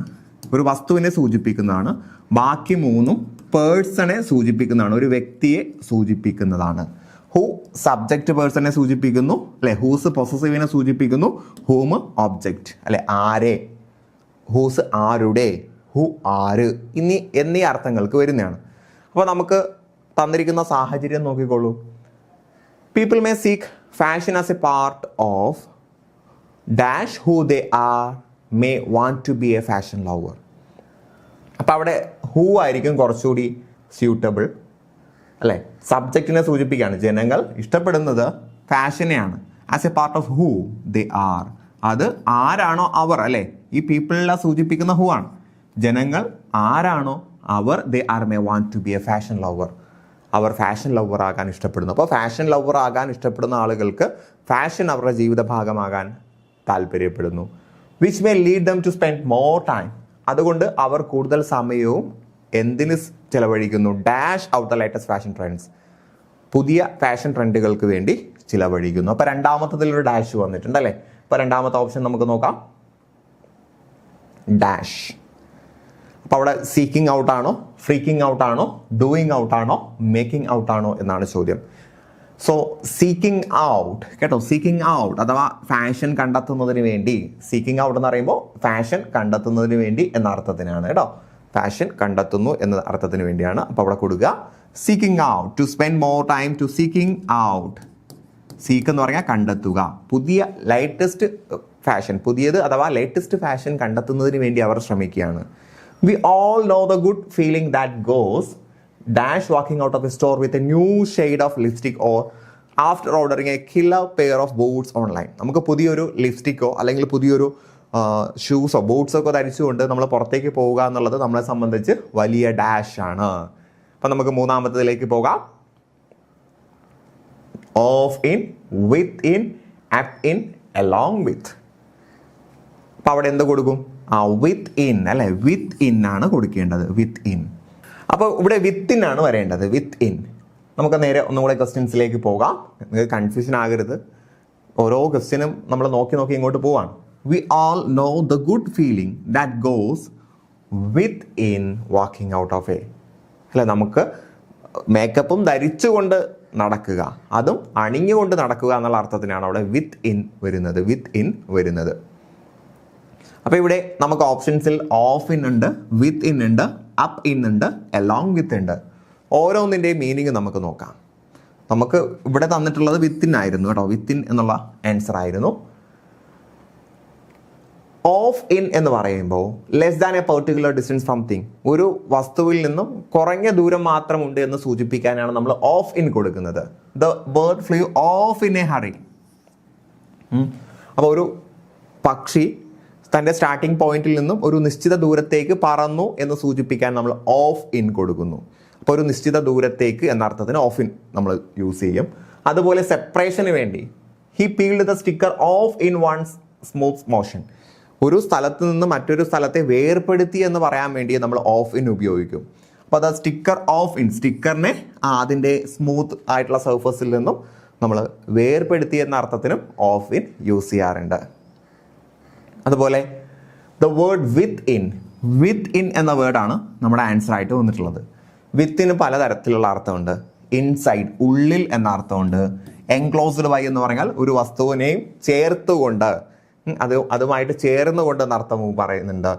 ഒരു വസ്തുവിനെ സൂചിപ്പിക്കുന്നതാണ്. ബാക്കി 3 പേഴ്സണെ സൂചിപ്പിക്കുന്നതാണ്, ഒരു വ്യക്തിയെ സൂചിപ്പിക്കുന്നതാണ്. ഹൂ സബ്ജക്റ്റ് പേഴ്സണെ സൂചിപ്പിക്കുന്നു അല്ലെ, ഹൂസ് പൊസസീവിനെ സൂചിപ്പിക്കുന്നു, ഹൂം ഒബ്ജക്റ്റ് അല്ലെ, ആരെ, ഹൂസ് ആരുടെ, ഹു ആര് എന്നീ അർത്ഥങ്ങൾക്ക് വരുന്നതാണ്. അപ്പോൾ നമുക്ക് തന്നിരിക്കുന്ന സാഹചര്യം നോക്കിക്കോളൂ. People may seek fashion as a part of dash who they are may want to be a fashion lover. അപ്പോൾ അവിടെ ഹൂ ആയിരിക്കും കുറച്ചുകൂടി സ്യൂട്ടബിൾ അല്ലേ. സബ്ജക്റ്റിനെ സൂചിപ്പിക്കുകയാണ്. ജനങ്ങൾ ഇഷ്ടപ്പെടുന്നത് ഫാഷനെയാണ്. As a part of who they are, അത് ആരാണോ അവർ അല്ലേ, ഈ പീപ്പിളിനെ സൂചിപ്പിക്കുന്ന ഹൂ ആണ്. ജനങ്ങൾ ആരാണോ അവർ, they are may want to be a fashion lover, അവർ ഫാഷൻ ലവർ ആകാൻ ഇഷ്ടപ്പെടുന്നു. അപ്പോൾ ഫാഷൻ ലവർ ആകാൻ ഇഷ്ടപ്പെടുന്ന ആളുകൾക്ക് ഫാഷൻ അവരുടെ ജീവിത ഭാഗമാകാൻ താല്പര്യപ്പെടുന്നു. Which may lead them to spend more time, അതുകൊണ്ട് അവർ കൂടുതൽ സമയവും എന്തിന് ചിലവഴിക്കുന്നു, dash out the latest fashion trends, പുതിയ ഫാഷൻ ട്രെൻഡുകൾക്ക് വേണ്ടി ചിലവഴിക്കുന്നു. അപ്പോൾ രണ്ടാമത്തതിലൊരു ഡാഷ് വന്നിട്ടുണ്ട് അല്ലേ. അപ്പോൾ രണ്ടാമത്തെ ഓപ്ഷൻ നമുക്ക് നോക്കാം, ഡാഷ്. അപ്പോൾ അവിടെ സീക്കിംഗ് ഔട്ടാണോ, ഫ്രീക്കിംഗ് ഔട്ടാണോ, ഡൂയിങ് ഔട്ടാണോ, മേക്കിംഗ് ഔട്ടാണോ എന്നാണ് ചോദ്യം. സോ സീക്കിംഗ് ഔട്ട് കേട്ടോ, സീക്കിംഗ് ഔട്ട് അഥവാ ഫാഷൻ കണ്ടെത്തുന്നതിന് വേണ്ടി. സീക്കിംഗ് ഔട്ട് എന്ന് പറയുമ്പോൾ ഫാഷൻ കണ്ടെത്തുന്നതിന് വേണ്ടി എന്ന അർത്ഥത്തിനാണ് കേട്ടോ. ഫാഷൻ കണ്ടെത്തുന്നു എന്ന അർത്ഥത്തിന് വേണ്ടിയാണ്. അപ്പോൾ അവിടെ കൊടുക്കുക seeking out, to spend more time to seeking out. Seek എന്ന് പറഞ്ഞാൽ കണ്ടെത്തുക, പുതിയ ലേറ്റസ്റ്റ് ഫാഷൻ, പുതിയത് അഥവാ ലേറ്റസ്റ്റ് ഫാഷൻ കണ്ടെത്തുന്നതിന് വേണ്ടി അവർ ശ്രമിക്കുകയാണ്. We all know the good feeling that goes dash walking out of a store with a new shade of lipstick or after ordering a killer pair of boots online. നമുക്ക് പുതിയൊരു ലിപ്സ്റ്റിക്കോ അല്ലെങ്കിൽ പുതിയൊരു ഷൂസോ ബൂട്ട്സോ ഒക്കെ ധരിച്ചുകൊണ്ട് നമ്മൾ പുറത്തേക്ക് പോവുക എന്നുള്ളത് നമ്മളെ സംബന്ധിച്ച് വലിയ ഡാഷ് ആണ്. അപ്പം നമുക്ക് മൂന്നാമത്തതിലേക്ക് പോകാം. Of in, with in, up in, along with. അപ്പം അവിടെ എന്ത് കൊടുക്കും, വിത്ത് ഇൻ അല്ലെ, വിത്ത് ഇൻ ആണ് കൊടുക്കേണ്ടത്, വിത്ത് ഇൻ. അപ്പോൾ ഇവിടെ വിത്ത് ഇൻ ആണ് വരേണ്ടത്, വിത്ത് ഇൻ. നമുക്ക് നേരെ ഒന്നുകൂടെ ക്വസ്റ്റ്യൻസിലേക്ക് പോകാം. നിങ്ങൾക്ക് കൺഫ്യൂഷൻ ആകരുത്, ഓരോ ക്വസ്റ്റ്യനും നമ്മൾ നോക്കി നോക്കി ഇങ്ങോട്ട് പോവാണ്. V all know the good feeling that goes with in walking out of A അല്ലെ. നമുക്ക് മേക്കപ്പും ധരിച്ചുകൊണ്ട് നടക്കുക, അതും അണിഞ്ഞുകൊണ്ട് നടക്കുക എന്നുള്ള അർത്ഥത്തിനാണ് അവിടെ വിത്ത് ഇൻ വരുന്നത്, വിത്ത് ഇൻ വരുന്നത്. അപ്പോൾ ഇവിടെ നമുക്ക് ഓപ്ഷൻസിൽ ഓഫ് ഇൻ ഉണ്ട്, വിത്ത് ഇൻ ഉണ്ട്, അപ്പ് ഇൻ ഉണ്ട്, അലോങ് വിത്ത് ഉണ്ട്. ഓരോന്നിൻ്റെയും മീനിങ് നമുക്ക് നോക്കാം. നമുക്ക് ഇവിടെ തന്നിട്ടുള്ളത് വിത്ത് ഇൻ ആയിരുന്നു കേട്ടോ, വിത്ത് ഇൻ എന്നുള്ള ആൻസർ ആയിരുന്നു. ഓഫ് ഇൻ എന്ന് പറയുമ്പോൾ less than a particular distance from thing, ഒരു വസ്തുവിൽ നിന്നും കുറഞ്ഞ ദൂരം മാത്രമുണ്ട് എന്ന് സൂചിപ്പിക്കാനാണ് നമ്മൾ ഓഫ് ഇൻ കൊടുക്കുന്നത്. The bird flew off in a hurry. അപ്പോൾ ഒരു പക്ഷി തൻ്റെ സ്റ്റാർട്ടിംഗ് പോയിന്റിൽ നിന്നും ഒരു നിശ്ചിത ദൂരത്തേക്ക് പറന്നു എന്ന് സൂചിപ്പിക്കാൻ നമ്മൾ ഓഫ് ഇൻ കൊടുക്കുന്നു. അപ്പോൾ ഒരു നിശ്ചിത ദൂരത്തേക്ക് എന്ന അർത്ഥത്തിന് ഓഫ് ഇൻ നമ്മൾ യൂസ് ചെയ്യും. അതുപോലെ സെപ്പറേഷന് വേണ്ടി he peeled the sticker off in one's smooth motion, ഒരു സ്ഥലത്ത് നിന്ന് മറ്റൊരു സ്ഥലത്തെ വേർപെടുത്തി എന്ന് പറയാൻ വേണ്ടി നമ്മൾ ഓഫ് ഇൻ ഉപയോഗിക്കും. അപ്പോൾ അത് സ്റ്റിക്കർ ഓഫ് ഇൻ, സ്റ്റിക്കറിനെ അതിൻ്റെ സ്മൂത്ത് ആയിട്ടുള്ള സർഫസിൽ നിന്നും നമ്മൾ വേർപെടുത്തി എന്ന അർത്ഥത്തിനും ഓഫ് ഇൻ യൂസ് ചെയ്യാറുണ്ട്. അതുപോലെ the word with in, with in എന്ന വേർഡാണ് നമ്മുടെ ആൻസർ ആയിട്ട് വന്നിട്ടുള്ളത്. വിത്തിന് പലതരത്തിലുള്ള അർത്ഥമുണ്ട്. ഇൻസൈഡ്, ഉള്ളിൽ എന്ന അർത്ഥമുണ്ട്. എൻക്ലോസ്ഡ് ബൈ എന്ന് പറഞ്ഞാൽ ഒരു വസ്തുവിനെയും ചേർത്തുകൊണ്ട്, അതുമായിട്ട് ചേർന്നുകൊണ്ട് എന്ന അർത്ഥവും പറയുന്നുണ്ട്.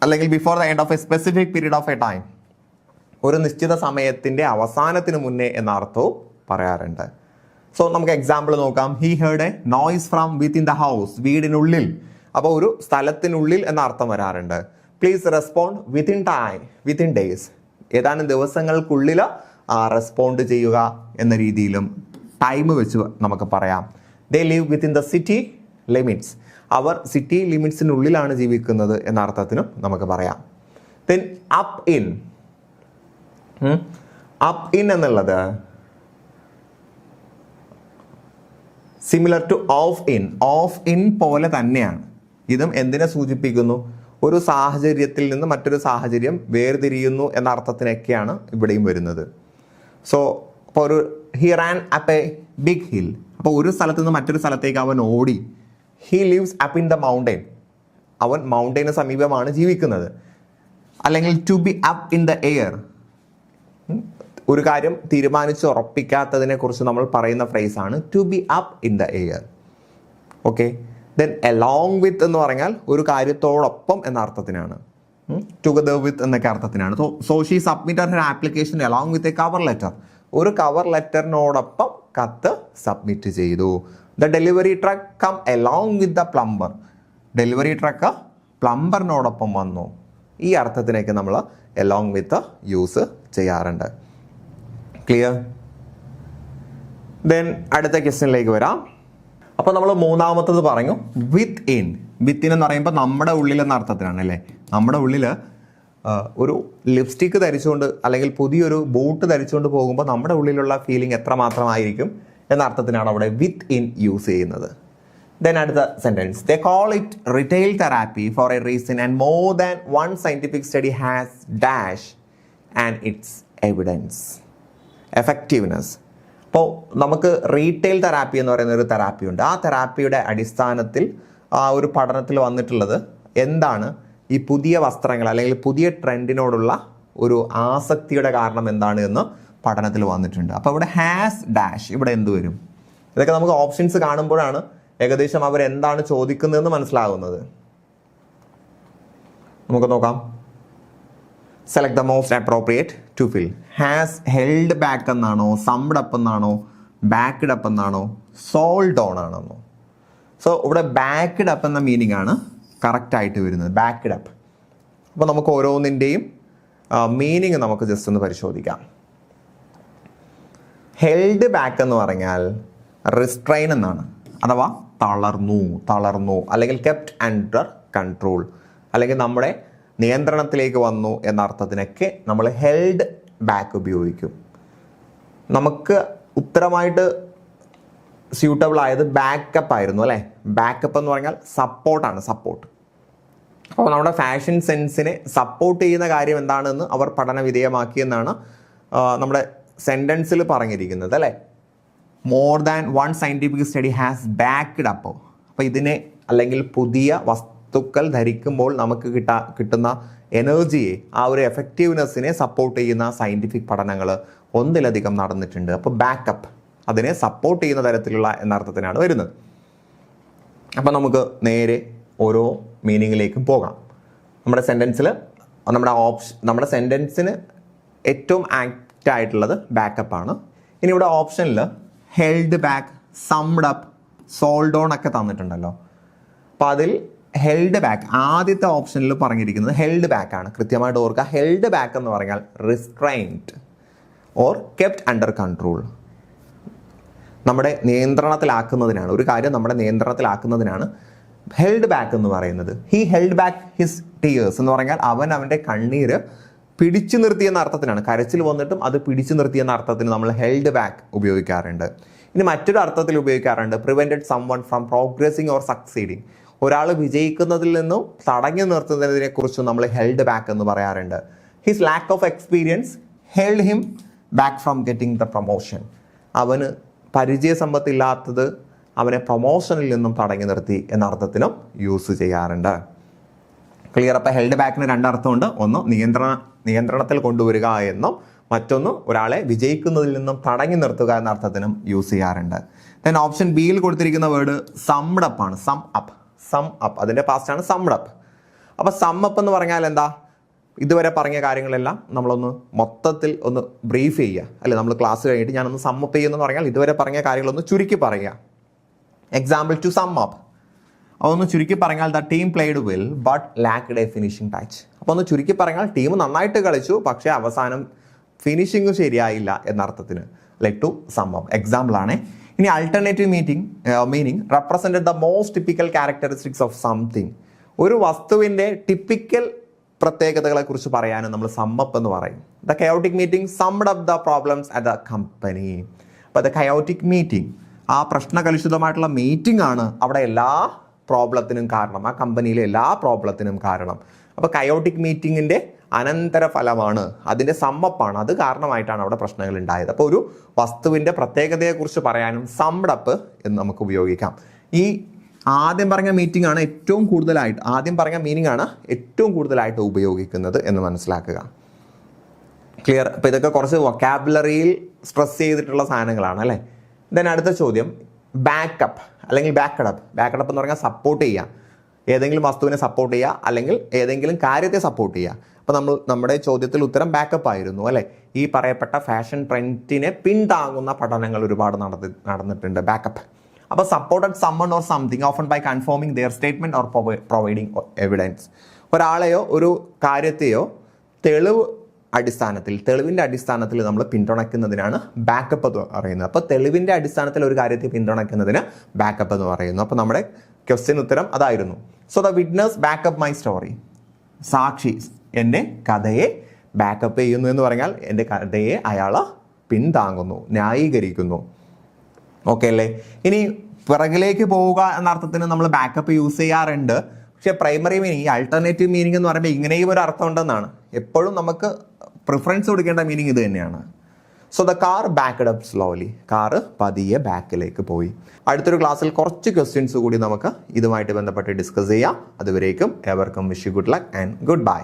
അല്ലെങ്കിൽ before the end of A specific period of A time, ഒരു നിശ്ചിത സമയത്തിൻ്റെ അവസാനത്തിന് മുന്നേ എന്ന അർത്ഥവും പറയാറുണ്ട്. സോ നമുക്ക് എക്സാമ്പിൾ നോക്കാം. He heard A noise from within the house, വീടിനുള്ളിൽ. അപ്പോൾ ഒരു സ്ഥലത്തിനുള്ളിൽ എന്ന അർത്ഥം വരാറുണ്ട്. Please respond within time, within days, ഏതാനും ദിവസങ്ങൾക്കുള്ളിൽ റെസ്പോണ്ട് ചെയ്യുക എന്ന രീതിയിലും ടൈം വെച്ച് നമുക്ക് പറയാം. They live within the city limits. അവർ സിറ്റി ലിമിറ്റ്സിനുള്ളിലാണ് ജീവിക്കുന്നത് എന്ന അർത്ഥത്തിനും നമുക്ക് പറയാം. Then up in. Up in എന്നുള്ളത് similar to of in. Of in പോലെ തന്നെയാണ്. ഇതും എന്തിനെ സൂചിപ്പിക്കുന്നു? ഒരു സാഹചര്യത്തിൽ നിന്ന് മറ്റൊരു സാഹചര്യം വേർതിരിയുന്നു എന്ന അർത്ഥത്തിനൊക്കെയാണ് ഇവിടെയും വരുന്നത്. സോ ഇപ്പോൾ he ran up a big hill. അപ്പോൾ ഒരു സ്ഥലത്ത് നിന്ന് മറ്റൊരു സ്ഥലത്തേക്ക് അവൻ ഓടി. He lives up in the mountain. അവൻ മൗണ്ടൈന് സമീപമാണ് ജീവിക്കുന്നത്. അല്ലെങ്കിൽ to be up in the air. ഒരു കാര്യം തീരുമാനിച്ച് ഉറപ്പിക്കാത്തതിനെ കുറിച്ച് നമ്മൾ പറയുന്ന ഫ്രേസാണ് to be up in the air. Okay. Then along with എന്ന് പറഞ്ഞാൽ ഒരു കാര്യത്തോടൊപ്പം എന്ന അർത്ഥത്തിനാണ്. ടുഗദർ വിത്ത് എന്നൊക്കെ അർത്ഥത്തിനാണ്. So she submitted her application along with a cover letter. ഒരു കവർ ലെറ്ററിനോടൊപ്പം കത്ത് സബ്മിറ്റ് ചെയ്തു. The delivery truck come along with the plumber. Delivery truck പ്ലംബറിനോടൊപ്പം വന്നു. ഈ അർത്ഥത്തിനൊക്കെ നമ്മൾ എലോങ് വിത്ത് യൂസ് ചെയ്യാറുണ്ട്. ക്ലിയർ? ദെൻ അടുത്ത ക്വസ്റ്റ്യനിലേക്ക് വരാം. അപ്പോൾ നമ്മൾ മൂന്നാമത്തത് പറഞ്ഞു വിത്ത് ഇൻ. വിത്ത് ഇൻ എന്ന് പറയുമ്പോൾ നമ്മുടെ ഉള്ളിൽ എന്ന അർത്ഥത്തിലാണ് അല്ലേ. നമ്മുടെ ഉള്ളിൽ ഒരു ലിപ്സ്റ്റിക്ക് ധരിച്ചുകൊണ്ട് അല്ലെങ്കിൽ പുതിയൊരു ബൂട്ട് ധരിച്ചുകൊണ്ട് പോകുമ്പോൾ നമ്മുടെ ഉള്ളിലുള്ള ഫീലിംഗ് എത്രമാത്രമായിരിക്കും എന്ന അർത്ഥത്തിനാണ് അവിടെ വിത്ത് ഇൻ യൂസ് ചെയ്യുന്നത്. ദെൻ അടുത്ത sentence, they call it retail therapy for a reason and more than one scientific study has dash and its evidence effectiveness. അപ്പോൾ നമുക്ക് റീറ്റെയിൽ തെറാപ്പി എന്ന് പറയുന്ന ഒരു തെറാപ്പി ഉണ്ട്. ആ തെറാപ്പിയുടെ അടിസ്ഥാനത്തിൽ ആ ഒരു പഠനത്തിൽ വന്നിട്ടുള്ളത് എന്താണ്, ഈ പുതിയ വസ്ത്രങ്ങൾ അല്ലെങ്കിൽ പുതിയ ട്രെൻഡിനോടുള്ള ഒരു ആസക്തിയുടെ കാരണം എന്താണ് എന്ന് പഠനത്തിൽ വന്നിട്ടുണ്ട്. അപ്പോൾ ഇവിടെ ഹാസ് ഡാഷ്, ഇവിടെ എന്ത് വരും? ഇതൊക്കെ നമുക്ക് ഓപ്ഷൻസ് കാണുമ്പോഴാണ് ഏകദേശം അവരെന്താണ് ചോദിക്കുന്നതെന്ന് മനസ്സിലാകുന്നത്. നമുക്ക് നോക്കാം. Select the most appropriate to fill. Has held back എന്നാണോ, സമ്ഡ് അപ്പ് എന്നാണോ, ബാക്ക്ഡ് അപ്പ് എന്നാണോ, സോൾഡ് ഓൺ ആണെന്നോ? സോ ഇവിടെ ബാക്ക്ഡ് അപ്പ് എന്ന മീനിങ് ആണ് കറക്റ്റ് ആയിട്ട് വരുന്നത്, ബാക്ക്ഡ് അപ്പ്. അപ്പോൾ നമുക്ക് ഓരോന്നിൻ്റെയും മീനിങ് നമുക്ക് ജസ്റ്റ് ഒന്ന് പരിശോധിക്കാം. ഹെൽഡ് ബാക്ക് എന്ന് പറഞ്ഞാൽ റിസ്ട്രെയിൻ എന്നാണ്, അഥവാ തളർന്നു അല്ലെങ്കിൽ കെപ്റ്റ് അണ്ടർ കൺട്രോൾ അല്ലെങ്കിൽ നമ്മുടെ നിയന്ത്രണത്തിലേക്ക് വന്നു എന്ന അർത്ഥത്തിനൊക്കെ നമ്മൾ ഹെൽഡ് ബാക്ക് ഉപയോഗിക്കും. നമുക്ക് ഉത്തരമായിട്ട് സ്യൂട്ടബിൾ ആയത് ബാക്കപ്പ് ആയിരുന്നു അല്ലേ. ബാക്കപ്പ് എന്ന് പറഞ്ഞാൽ സപ്പോർട്ടാണ്, സപ്പോർട്ട്. അപ്പോൾ നമ്മുടെ ഫാഷൻ സെൻസിനെ സപ്പോർട്ട് ചെയ്യുന്ന കാര്യം എന്താണെന്ന് അവർ പഠന വിധേയമാക്കിയെന്നാണ് നമ്മുടെ സെൻറ്റൻസിൽ പറഞ്ഞിരിക്കുന്നത് അല്ലേ. More than one scientific study has backed up. അപ്പോൾ ഇതിനെ അല്ലെങ്കിൽ പുതിയ വസ്തുക്കൾ ധരിക്കുമ്പോൾ നമുക്ക് കിട്ടുന്ന എനർജിയെ, ആ ഒരു എഫക്റ്റീവ്നെസ്സിനെ സപ്പോർട്ട് ചെയ്യുന്ന സയൻറ്റിഫിക് പഠനങ്ങൾ ഒന്നിലധികം നടന്നിട്ടുണ്ട്. അപ്പോൾ ബാക്കപ്പ് അതിനെ സപ്പോർട്ട് ചെയ്യുന്ന തരത്തിലുള്ള എന്നർത്ഥത്തിനാണ് വരുന്നത്. അപ്പോൾ നമുക്ക് നേരെ ഓരോ മീനിങ്ങിലേക്കും പോകാം. നമ്മുടെ സെൻറ്റൻസിൽ നമ്മുടെ സെൻറ്റൻസിന് ഏറ്റവും ആക്റ്റ് ആയിട്ടുള്ളത് ബാക്കപ്പാണ്. ഇനി ഇവിടെ ഓപ്ഷനിൽ held back, summed up, sold on ഒക്കെ തന്നിട്ടുണ്ടല്ലോ. അപ്പോൾ അതിൽ ഹെൽഡ് ബാക്ക് ആദ്യത്തെ ഓപ്ഷനിൽ പറഞ്ഞിരിക്കുന്നത് ഹെൽഡ് ബാക്ക് ആണ്. കൃത്യമായിട്ട് ഓർക്കുക, ഹെൽഡ് ബാക്ക് എന്ന് പറഞ്ഞാൽ restrained or kept under control, നമ്മുടെ നിയന്ത്രണത്തിലാക്കുന്നതിനാണ്. ഒരു കാര്യം നമ്മുടെ നിയന്ത്രണത്തിലാക്കുന്നതിനാണ് ഹെൽഡ് ബാക്ക് എന്ന് പറയുന്നത്. He held back his tears എന്ന് പറഞ്ഞാൽ അവൻ്റെ കണ്ണീര് പിടിച്ചു നിർത്തിയെന്ന അർത്ഥത്തിനാണ്. കരച്ചിൽ വന്നിട്ടും അത് പിടിച്ചു നിർത്തിയെന്ന അർത്ഥത്തിന് നമ്മൾ ഹെൽഡ് ബാക്ക് ഉപയോഗിക്കാറുണ്ട്. ഇനി മറ്റൊരു അർത്ഥത്തിൽ ഉപയോഗിക്കാറുണ്ട് prevented someone from progressing or succeeding. ഒരാൾ വിജയിക്കുന്നതിൽ നിന്നും തടഞ്ഞു നിർത്തുന്നതിനെ കുറിച്ച് നമ്മൾ ഹെൽഡ് ബാക്ക് എന്ന് പറയാറുണ്ട്. His lack of experience held him back from getting the promotion. അവന് പരിചയസമ്പത്തില്ലാത്തത് അവനെ പ്രൊമോഷനിൽ നിന്നും തടഞ്ഞു നിർത്തി എന്ന അർത്ഥത്തിനും യൂസ് ചെയ്യാറുണ്ട്. ക്ലിയർ? അപ്പോൾ ഹെൽഡ് ബാക്കിന് രണ്ടർത്ഥമുണ്ട്. ഒന്ന് നിയന്ത്രണത്തിൽ കൊണ്ടുവരിക എന്നും മറ്റൊന്ന് ഒരാളെ വിജയിക്കുന്നതിൽ നിന്നും തടഞ്ഞു നിർത്തുക എന്ന അർത്ഥത്തിനും യൂസ് ചെയ്യാറുണ്ട്. ദെൻ ഓപ്ഷൻ ബിയിൽ കൊടുത്തിരിക്കുന്ന വേർഡ് സമ്ഡ് അപ്പ് ആണ്. സം അപ്പ് അതിൻ്റെ പാസ്റ്റാണ് സമ്ഡ് അപ്പ്. അപ്പോൾ സം അപ്പ് എന്ന് പറഞ്ഞാൽ എന്താ? ഇതുവരെ പറഞ്ഞ കാര്യങ്ങളെല്ലാം നമ്മളൊന്ന് മൊത്തത്തിൽ ഒന്ന് ബ്രീഫ് ചെയ്യുക അല്ലെ. നമ്മൾ ക്ലാസ് കഴിഞ്ഞിട്ട് ഞാനൊന്ന് സം അപ്പ് ചെയ്യുമെന്ന് പറഞ്ഞാൽ ഇതുവരെ പറഞ്ഞ കാര്യങ്ങളൊന്ന് ചുരുക്കി പറയുക. എക്സാമ്പിൾ ടു സം അപ്പ്, അതൊന്ന് ചുരുക്കി പറഞ്ഞാൽ the team played well but lacked a finishing touch. അപ്പോൾ ഒന്ന് ചുരുക്കി പറഞ്ഞാൽ ടീം നന്നായിട്ട് കളിച്ചു, പക്ഷേ അവസാനം ഫിനിഷിംഗ് ശരിയായില്ല എന്നർത്ഥത്തിന്. Like to sum up example ആണ്. ഇനി alternative meaning represented the most typical characteristics of something. ഒരു വസ്തുവിൻ്റെ ടിപ്പിക്കൽ പ്രത്യേകതകളെക്കുറിച്ച് പറയാനും നമ്മൾ സമ്മപ്പ് എന്ന് പറയും. The chaotic meeting summed up the problems at the company. അപ്പോൾ ദ കയോട്ടിക് മീറ്റിംഗ്, ആ പ്രശ്നകലുഷിതമായിട്ടുള്ള മീറ്റിംഗ് ആണ് അവിടെ എല്ലാ പ്രോബ്ലത്തിനും കാരണം, ആ കമ്പനിയിലെ എല്ലാ പ്രോബ്ലത്തിനും കാരണം. അപ്പോൾ കയോട്ടിക് മീറ്റിങ്ങിൻ്റെ അനന്തരഫലമാണ്, അതിൻ്റെ സമ്മപ്പാണ്, അത് കാരണമായിട്ടാണ് അവിടെ പ്രശ്നങ്ങൾ ഉണ്ടായത്. അപ്പോൾ ഒരു വസ്തുവിൻ്റെ പ്രത്യേകതയെക്കുറിച്ച് പറയാനും സമ്മഡപ്പ് എന്ന് നമുക്ക് ഉപയോഗിക്കാം. ഈ ആദ്യം പറഞ്ഞ മീറ്റിംഗ് ആണ് ഏറ്റവും കൂടുതലായിട്ട്, ആദ്യം പറഞ്ഞ മീനിങ് ആണ് ഏറ്റവും കൂടുതലായിട്ട് ഉപയോഗിക്കുന്നത് എന്ന് മനസ്സിലാക്കുക. ക്ലിയർ? അപ്പോൾ ഇതൊക്കെ കുറച്ച് വൊക്കാബുലറിയിൽ സ്ട്രെസ് ചെയ്തിട്ടുള്ള സാധനങ്ങളാണ് അല്ലേ. ദെൻ അടുത്ത ചോദ്യം, ബാക്കപ്പ് അല്ലെങ്കിൽ ബാക്കഡപ്പ് എന്ന് പറഞ്ഞാൽ സപ്പോർട്ട് ചെയ്യുക, ഏതെങ്കിലും വസ്തുവിനെ സപ്പോർട്ട് ചെയ്യുക അല്ലെങ്കിൽ ഏതെങ്കിലും കാര്യത്തെ സപ്പോർട്ട് ചെയ്യുക. അപ്പോൾ നമ്മുടെ ചോദ്യത്തിൽ ഉത്തരം ബാക്കപ്പ് ആയിരുന്നു അല്ലേ. ഈ പറയപ്പെട്ട ഫാഷൻ ട്രെൻഡിനെ പിന്താങ്ങുന്ന പഠനങ്ങൾ ഒരുപാട് നടന്നിട്ടുണ്ട്. ബാക്കപ്പ്. അപ്പോൾ supported someone or something often by confirming their statement or providing evidence. ഒരാളെയോ ഒരു കാര്യത്തെയോ തെളിവിൻ്റെ അടിസ്ഥാനത്തിൽ നമ്മൾ പിന്തുണയ്ക്കുന്നതിനാണ് ബാക്കപ്പ് എന്ന് പറയുന്നത്. അപ്പോൾ തെളിവിൻ്റെ അടിസ്ഥാനത്തിൽ ഒരു കാര്യത്തെ പിന്തുണയ്ക്കുന്നതിന് ബാക്കപ്പ് എന്ന് പറയുന്നു. അപ്പോൾ നമ്മുടെ ക്വസ്റ്റ്യൻ ഉത്തരം അതായിരുന്നു. So the witness backup my story. സാക്ഷി എൻ്റെ കഥയെ ബാക്കപ്പ് ചെയ്യുന്നു എന്ന് പറഞ്ഞാൽ എൻ്റെ കഥയെ അയാൾ പിന്താങ്ങുന്നു, ന്യായീകരിക്കുന്നു. ഓക്കെ അല്ലേ. ഇനി പിറകിലേക്ക് പോവുക എന്ന അർത്ഥത്തിന് നമ്മൾ ബാക്കപ്പ് യൂസ് ചെയ്യാറുണ്ട്. പക്ഷേ പ്രൈമറി മീനിങ്, ഈ ആൾട്ടർനേറ്റീവ് മീനിങ് എന്ന് പറയുമ്പോൾ ഇങ്ങനെയും ഒരു അർത്ഥം ഉണ്ടെന്നാണ്. എപ്പോഴും നമുക്ക് പ്രിഫറൻസ് കൊടുക്കേണ്ട മീനിങ് ഇത് തന്നെയാണ്. So the car backed up slowly. Car പതിയെ ബാക്കിലേക്ക് പോയി. അടുത്തൊരു ക്ലാസ്സിൽ കുറച്ച് ക്വസ്റ്റ്യൻസ് കൂടി നമുക്ക് ഇതുമായിട്ട് ബന്ധപ്പെട്ട് ഡിസ്കസ് ചെയ്യാം. അതുവരേക്കും എവർക്കും wish you good luck and good bye.